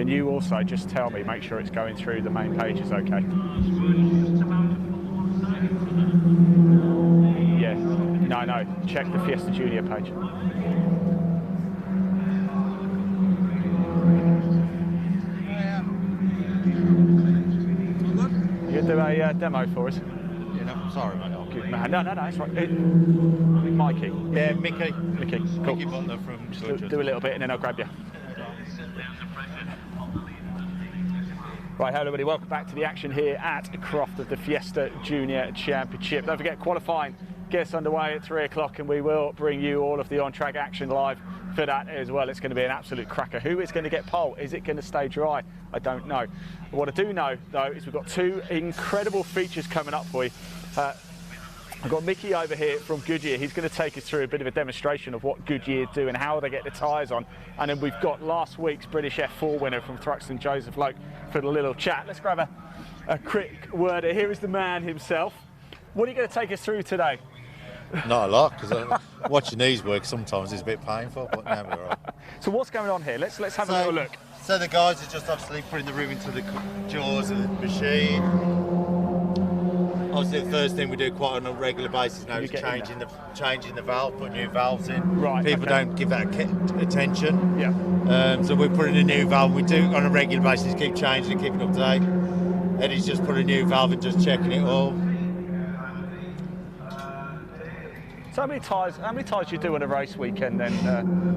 Can you also just tell me, make sure it's going through the main pages okay? Yes. No, check the Fiesta Junior page. You do a demo for us? Yeah, no, sorry, mate. Good man. No, it's right. Mikey. Yeah, Mickey. Cool. Mickey Butler from Goodyear. Do a little bit and then I'll grab you. Right, hello everybody, welcome back to the action here at Croft of the Fiesta Junior Championship. Don't forget, qualifying gets underway at 3 o'clock and we will bring you all of the on-track action live for that as well. It's going to be an absolute cracker. Who is going to get pole? Is it going to stay dry? I don't know. What I do know, though, is we've got two incredible features coming up for you. I've got Mickey over here from Goodyear. He's going to take us through a bit of a demonstration of what Goodyear do and how they get the tyres on. And then we've got last week's British F4 winner from Thruxton, Joseph Loake, for the little chat. Let's grab a quick word. Here is the man himself. What are you going to take us through today? Not a lot, because watching these work sometimes is a bit painful, but now we're all right. So what's going on here? Let's have a little look. So the guys are just obviously putting the room into the jaws of the machine. Obviously the first thing we do quite on a regular basis now is changing the valve, putting new valves in. Right. People don't give that attention. Yeah. So we're putting a new valve. We do on a regular basis keep changing and keeping up to date. Eddie's just put a new valve and just checking it all. So how many tyres do you do on a race weekend then,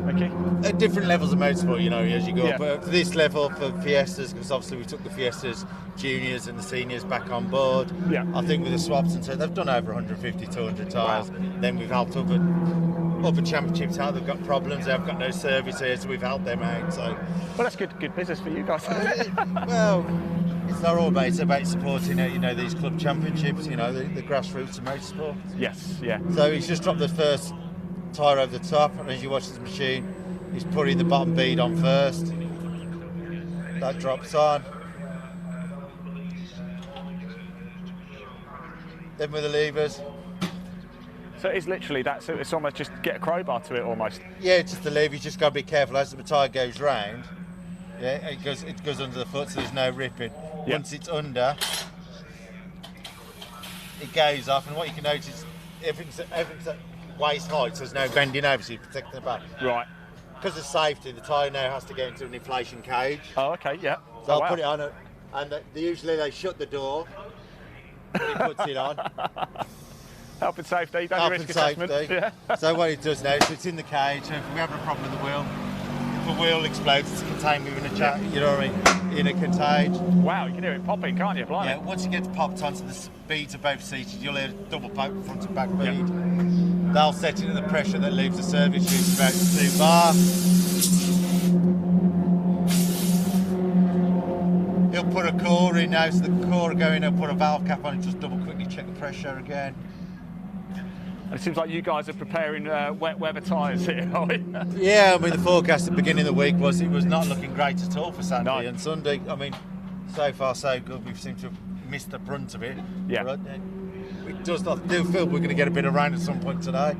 Mickey? At different levels of motorsport, you know, as you go Yeah. up. But for this level, for Fiestas, because obviously we took the Fiestas Juniors and the Seniors back on board. Yeah. I think with the swaps and so they've done over 150, 200 tyres. Wow. Then we've helped other championships out. They've got problems. They've got no service here, so we've helped them out. So. Well, that's good business for you guys. Well, it's not all about. It's about supporting, you know, these club championships. You know, the grassroots of motorsport. Yes, yeah. So he's just dropped the first tyre over the top, and as you watch this machine, he's putting the bottom bead on first. That drops on. Then with the levers. So it's literally that. So it's almost just get a crowbar to it almost. Yeah, it's just the lever. You just got to be careful as the tyre goes round. Yeah, it goes under the foot, so there's no ripping. Yep. Once it's under, it goes off, and what you can notice is everything's at waist height, so there's no bending over, so you protect the back. Right. Because of safety, the tyre now has to go into an inflation cage. Oh, okay, yeah. So I'll put it on, and usually they shut the door, and he puts it on. Health and safety, don't risk assessment. Yeah. So what it does now, so it's in the cage, so if we have a problem with the wheel, if a wheel explodes, it's contained within a you know what I mean, in a cage. Wow, you can hear it popping, can't you? Blimey. Yeah, once it gets popped onto the beads are both seated, you'll hear a double poke front and back bead. Yep. They'll set it at the pressure that leaves the service, which is about 2 bar. He'll put a core in now, so the core will go in, he'll put a valve cap on and just double quickly check the pressure again. And it seems like you guys are preparing wet weather tyres here, are we? Yeah, I mean the forecast at the beginning of the week was it was not looking great at all for Saturday and Sunday. I mean, so far so good. We seem to have missed the brunt of it. Yeah. But, I do feel we're going to get a bit of rain at some point today.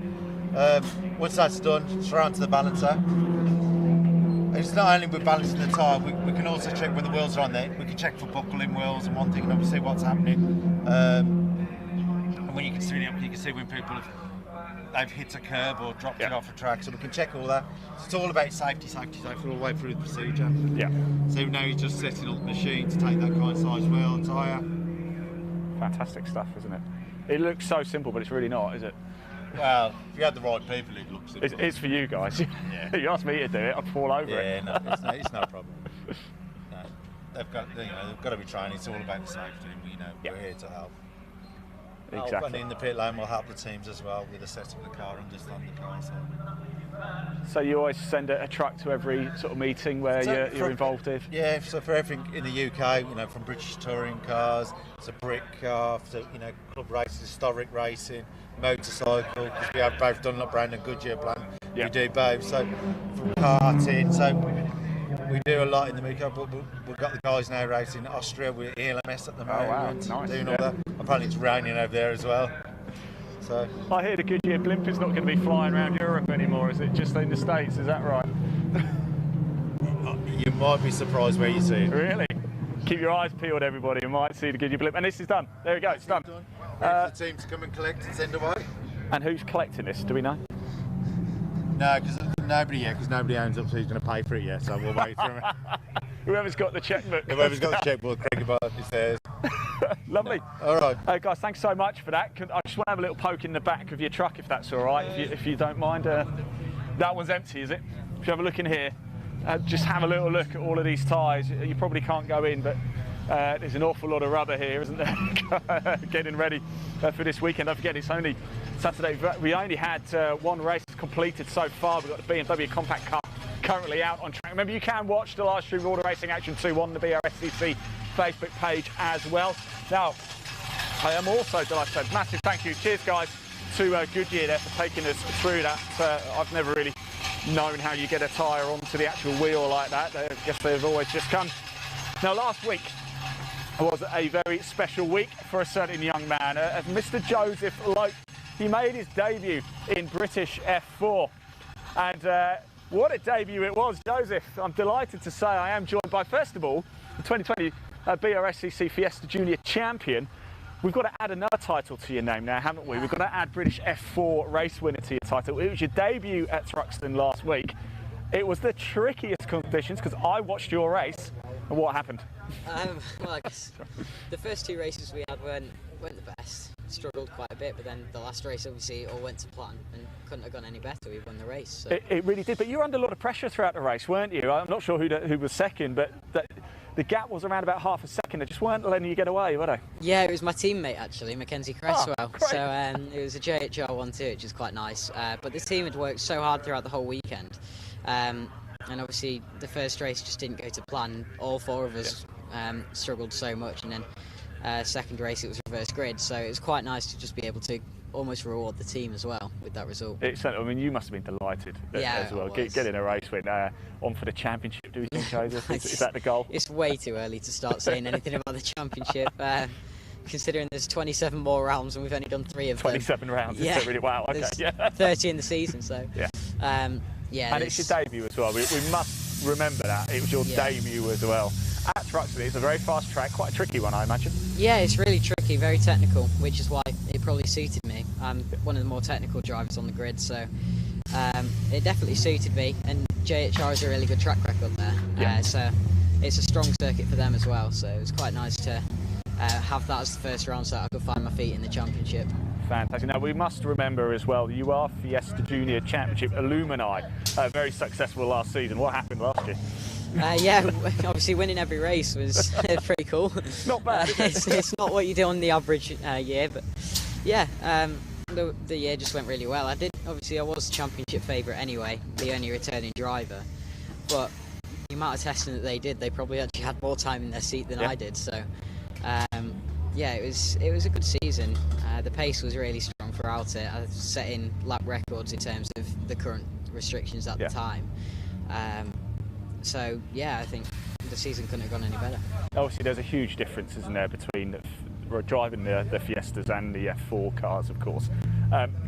Once that's done, it's around to the balancer. And it's not only we're balancing the tyre, we can also check when the wheels are on there. We can check for buckling wheels and one thing, and obviously what's happening. And when you can see when people they've hit a curb or dropped it off a track, so we can check all that. So it's all about safety all the way through the procedure. Yeah. So now you're just setting up the machine to take that kind of size wheel and tyre. Fantastic stuff, isn't it? It looks so simple, but it's really not, is it? Well, if you had the right people, it looks simple. It's for you guys. Yeah. You asked me to do it, I'd fall over it. Yeah, no, it's no problem. No, they've got to be trained. It's all about the safety, and we're here to help. Exactly. And in the pit lane, we'll help the teams as well with the setting of the car, understand the car. So you always send a truck to every sort of meeting where you're involved with? Yeah, so for everything in the UK, from British touring cars to brick car, to club races, historic racing, motorcycle, because we have both Dunlop brand and Goodyear brand. Yeah. We do both. So from karting, so we do a lot in the UK, but we've got the guys now racing in Austria with ELMS at the moment. Oh wow, nice. Doing all that. Apparently it's raining over there as well. So I hear the Goodyear blimp is not going to be flying around Europe anymore, is it just in the States, is that right? Might be surprised where you see it. Really? Keep your eyes peeled, everybody. You might see the Goodyear blip. And this is done. There we go. It's done. Ready for the team to come and collect and send away? And who's collecting this? Do we know? No, because nobody yet, because nobody owns up, so who's going to pay for it yet. So we'll wait for him. Whoever's got the checkbook. Whoever's got the checkbook, Craig, it's theirs. Lovely. All right. Guys, thanks so much for that. I just want to have a little poke in the back of your truck, if that's all right, if you don't mind. That one's empty, is it? If you have a look in here, just have a little look at all of these tyres. You probably can't go in, but there's an awful lot of rubber here, isn't there? Getting ready for this weekend. Don't forget, it's only Saturday. We only had one race completed so far. We've got the BMW Compact Cup currently out on track. Remember, you can watch the live stream of all the racing action too on the BRSCC Facebook page as well. Now, I am also delighted to say massive thank you, cheers guys, to Goodyear there for taking us through that. I've never really known how you get a tyre onto the actual wheel like that. I guess they've always just come. Now, last week was a very special week for a certain young man, Mr. Joseph Loake. He made his debut in British F4, and what a debut it was, Joseph. I'm delighted to say I am joined by, first of all, the 2020 BRSCC Fiesta Junior champion. We've got to add another title to your name now, haven't we? We've got to add British F4 race winner to your title. It was your debut at Thruxton last week. It was the trickiest conditions because I watched your race. And what happened? Well, I guess the first two races we had weren't the best. Struggled quite a bit, but then the last race obviously all went to plan and couldn't have gone any better. We won the race. So. It really did, but you were under a lot of pressure throughout the race, weren't you? I'm not sure who was second, but the gap was around about half a second. They just weren't letting you get away, were they? Yeah, it was my teammate actually, Mackenzie Cresswell. Oh, so it was a JHR 1-2, which is quite nice. But the team had worked so hard throughout the whole weekend. And obviously the first race just didn't go to plan. All four of us struggled so much, and then second race it was reverse grid, so it was quite nice to just be able to almost reward the team as well with that result. I mean, you must have been delighted as well. Getting a race win on for the championship, do you think, Joseph? Is that the goal? It's way too early to start saying anything about the championship. Considering there's 27 more rounds and we've only done 3 of them. 27 rounds, yeah. Really? Wow, okay. Yeah. 30 in the season, so. Yeah. Yeah. And it's your debut as well. We must remember that. It was your debut as well. At Thruxton, it's a very fast track, quite a tricky one, I imagine. Yeah, it's really tricky, very technical, which is why it probably suited me. I'm one of the more technical drivers on the grid, so it definitely suited me. And JHR has a really good track record there, yeah. So it's a strong circuit for them as well. So it was quite nice to have that as the first round, so I could find my feet in the championship. Fantastic. Now, we must remember as well, you are Fiesta Junior Championship alumni. Very successful last season. What happened last year? Yeah, obviously winning every race was pretty cool. Not bad. It's not what you do on the average year, but yeah, the year just went really well. I was championship favourite anyway, the only returning driver, but the amount of testing that they did, they probably actually had more time in their seat than I did. So yeah, it was a good season. The pace was really strong throughout it. I was setting lap records in terms of the current restrictions at the time. So yeah, I think the season couldn't have gone any better. Obviously, there's a huge difference, isn't there, between driving the Fiestas and the F4 cars, of course.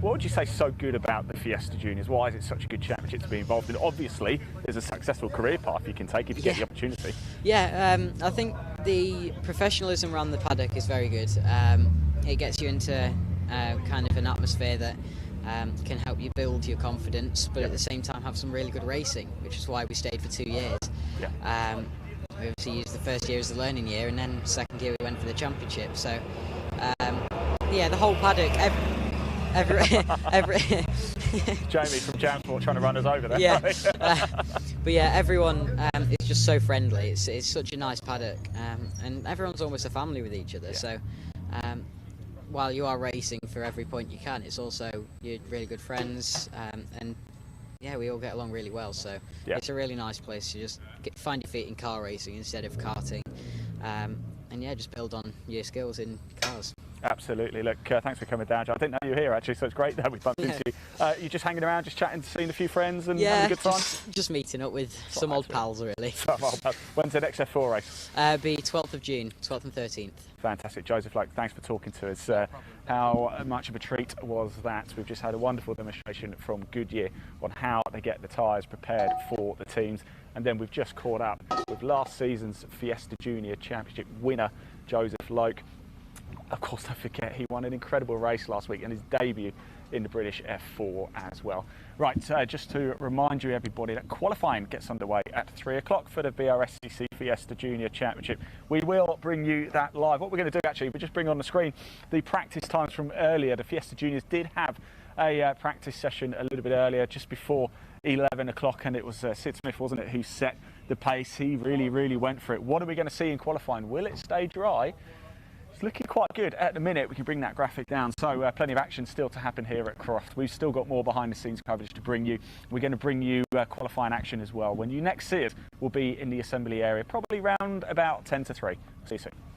What would you say is so good about the Fiesta Juniors? Why is it such a good championship to be involved in? Obviously, there's a successful career path you can take if you get the opportunity. Yeah, I think the professionalism around the paddock is very good. It gets you into kind of an atmosphere that can help you build your confidence, but at the same time have some really good racing, which is why we stayed for 2 years. Yeah. We obviously used the first year as the learning year, and then second year we went for the championship. So yeah, the whole paddock, every Jamie from Jamsport trying to run us over there. Yeah, but yeah, everyone is just so friendly. It's such a nice paddock, and everyone's almost a family with each other. Yeah. So while you are racing for every point you can, it's also you're really good friends, and yeah, we all get along really well. So it's a really nice place to just find your feet in car racing instead of karting, and yeah, just build on your skills in cars. Absolutely. Look, thanks for coming down, Joe. I didn't know you were here actually, so it's great that we bumped into you. You just hanging around, just chatting, seeing a few friends and having a good time? Just meeting up with some old pals, really. Some old pals. When's the next F4 race? Be 12th of June, 12th and 13th. Fantastic. Joseph Loake, thanks for talking to us. How much of a treat was that? We've just had a wonderful demonstration from Goodyear on how they get the tyres prepared for the teams. And then we've just caught up with last season's Fiesta Junior Championship winner, Joseph Loake. Of course, don't forget, he won an incredible race last week and his debut in the British F4 as well. Right, just to remind you, everybody, that qualifying gets underway at 3 o'clock for the BRSCC Fiesta Junior Championship. We will bring you that live. What we're going to do, actually, we'll just bring on the screen the practice times from earlier. The Fiesta Juniors did have a practice session a little bit earlier, just before 11 o'clock, and it was Sid Smith, wasn't it, who set the pace. He really went for it. What are we going to see in qualifying? Will it stay dry? It's looking quite good at the minute. We can bring that graphic down. So plenty of action still to happen here at Croft. We've still got more behind the scenes coverage to bring you. We're going to bring you qualifying action as well. When you next see us, we'll be in the assembly area, probably round about 10 to 3. See you soon.